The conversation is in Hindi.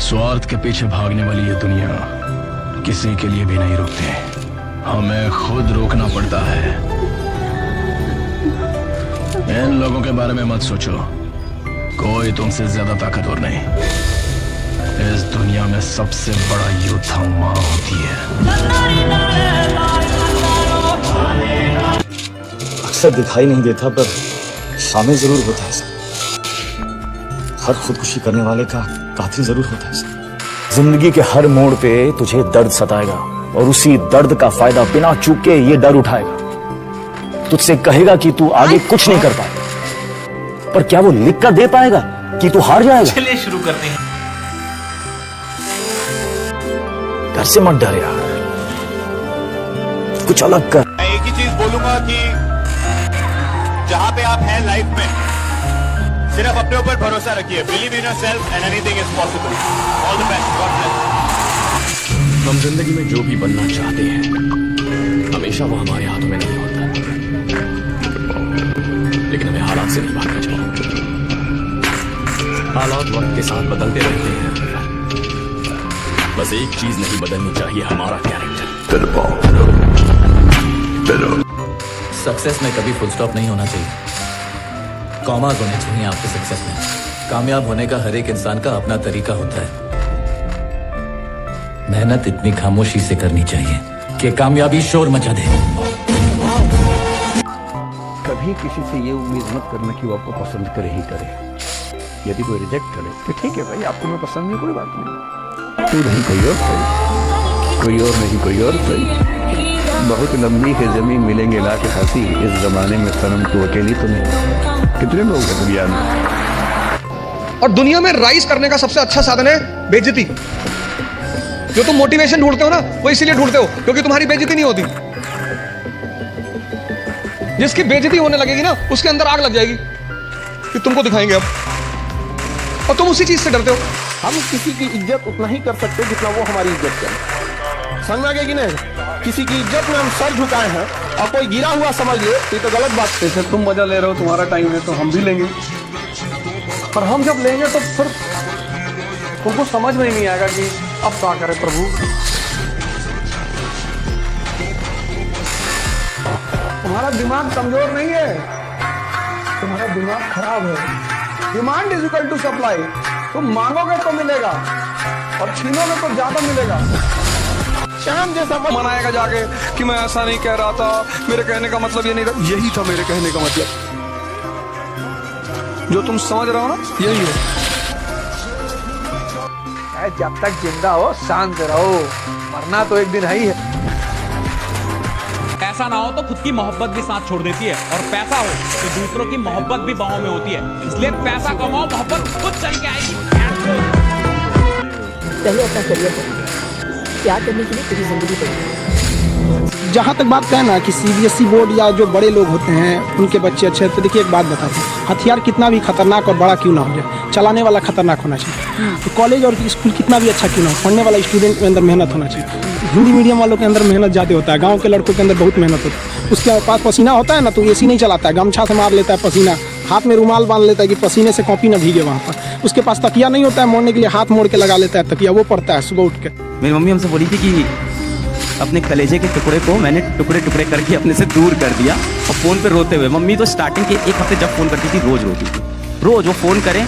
स्वार्थ के पीछे भागने वाली ये दुनिया किसी के लिए भी नहीं रुकती, हमें खुद रोकना पड़ता है। इन लोगों के बारे में मत सोचो, कोई तुमसे ज्यादा ताकतवर नहीं। इस दुनिया में सबसे बड़ा योद्धा माँ होती है। अक्सर दिखाई नहीं देता पर शामिल जरूर होता है सर। हर खुदकुशी करने वाले का कातिल जरूर होता है सर। जिंदगी के हर मोड़ पे तुझे दर्द सताएगा और उसी दर्द का फायदा बिना चूक के ये डर उठाएगा। तुझसे कहेगा कि तू आगे कुछ नहीं कर पाएगा, पर क्या वो लिख कर दे पाएगा कि तू हार जाएगा? चलिए शुरू करते हैं। घर से मत डर यार, कुछ अलग कर। मैं एक ही चीज बोलूंगा कि जहां पे आप हैं लाइफ में, सिर्फ अपने ऊपर भरोसा रखिए। Believe in yourself and anything is possible. All the best, God bless. हम जिंदगी में जो भी बनना चाहते हैं हमेशा वो हमारे हाथों में नहीं होता, लेकिन हमें हालात से नहीं भागना चाहिए। हालात वक्त के साथ बदलते रहते हैं, बस एक चीज नहीं बदलनी चाहिए, हमारा कैरेक्टर। सक्सेस में कभी फुल स्टॉप नहीं होना चाहिए, कॉमास होने चाहिए आपके सक्सेस में। कामयाब होने का हर एक इंसान का अपना तरीका होता है। मेहनत इतनी खामोशी से करनी चाहिए कि कामयाबी शोर मचा दे। कभी किसी से ये उम्मीद मत करना कि वो आपको पसंद करे ही करे। यदि कोई रिजेक्ट करे तो ठीक है भाई, आपको मैं पसंद नहीं, कोई बात नहीं। तू नहीं कोई और सही, कोई और नहीं कोई और सही। बहुत लंबी है जमीन मिलेंगे ला के हंसी, इस जमाने में सनम तू अकेली तो नहीं। कितने लोग हैं दुनिया में। और दुनिया में राइज करने का सबसे अच्छा साधन है बेइज्जती। जो तुम मोटिवेशन ढूंढते हो ना, वो इसीलिए ढूंढते हो क्योंकि तुम्हारी बेइज्जती नहीं होती। जिसकी बेइज्जती होने लगेगी ना, उसके अंदर आग लग जाएगी कि तुमको दिखाएंगे अब, और तुम उसी चीज से डरते हो। हम किसी की इज्जत उतना ही कर सकते जितना वो हमारी इज्जत करे। समझ में आ गया कि नहीं? किसी की इज्जत में हम सर झुकाए हैं और कोई गिरा हुआ समझ ले तो गलत बात है। जैसे तुम मजा ले रहे हो, तुम्हारा टाइम है, तो हम भी लेंगे। पर हम जब लेंगे तो फिर तुमको समझ में ही नहीं आएगा कि अब क्या करें प्रभु। तुम्हारा दिमाग कमजोर नहीं है, तुम्हारा दिमाग खराब है। Demand is equal to supply. तुम मांगोगे तो मिलेगा और छीनोगे तो ज्यादा मिलेगा। शाम जैसा मनाएगा जाके कि मैं ऐसा नहीं कह रहा था, मेरे कहने का मतलब ये नहीं था। यही था मेरे कहने का मतलब, जो तुम समझ रहे हो ना, यही है। जब तक जिंदा हो शांत रहो, मरना तो एक दिन है ही है। ऐसा ना हो तो खुद की मोहब्बत भी साथ छोड़ देती है, और पैसा हो तो दूसरों की मोहब्बत भी बाहों में होती है। इसलिए पैसा कमाओ, मोहब्बत खुद चल के आएगी। पहले अपना करियर करिए, प्यार करने के लिए पूरी जिंदगी पड़ेगी। जहाँ तक बात कहना कि सीबीएसई बोर्ड या जो बड़े लोग होते हैं उनके बच्चे अच्छे, तो देखिए एक बात बताते हैं, हथियार कितना भी खतरनाक और बड़ा क्यों ना हो जाए, चलाने वाला खतरनाक होना चाहिए। तो कॉलेज और स्कूल कितना भी अच्छा क्यों ना हो, पढ़ने वाला स्टूडेंट के अंदर मेहनत होना चाहिए। हिंदी मीडियम वालों के अंदर मेहनत ज़्यादा होता है, गाँव के लड़कों के अंदर बहुत मेहनत होती है। उसके पास पसीना होता है ना, तो एसी नहीं चलाता है, गमछा से मार लेता है पसीना, हाथ में रुमाल बांध लेता है कि पसीने से कॉपी ना भीगे वहाँ पर। उसके पास तकिया नहीं होता है मोड़ने के लिए, हाथ मोड़ के लगा लेता है तकिया, वो पड़ता है सुबह उठ के। मेरी मम्मी हमसे बोली थी कि अपने कलेजे के टुकड़े को मैंने टुकड़े टुकड़े करके अपने से दूर कर दिया, और फ़ोन पे रोते हुए। मम्मी तो स्टार्टिंग के एक हफ्ते जब फ़ोन करती थी रोज़ रोती थी, रोज़ वो फ़ोन करें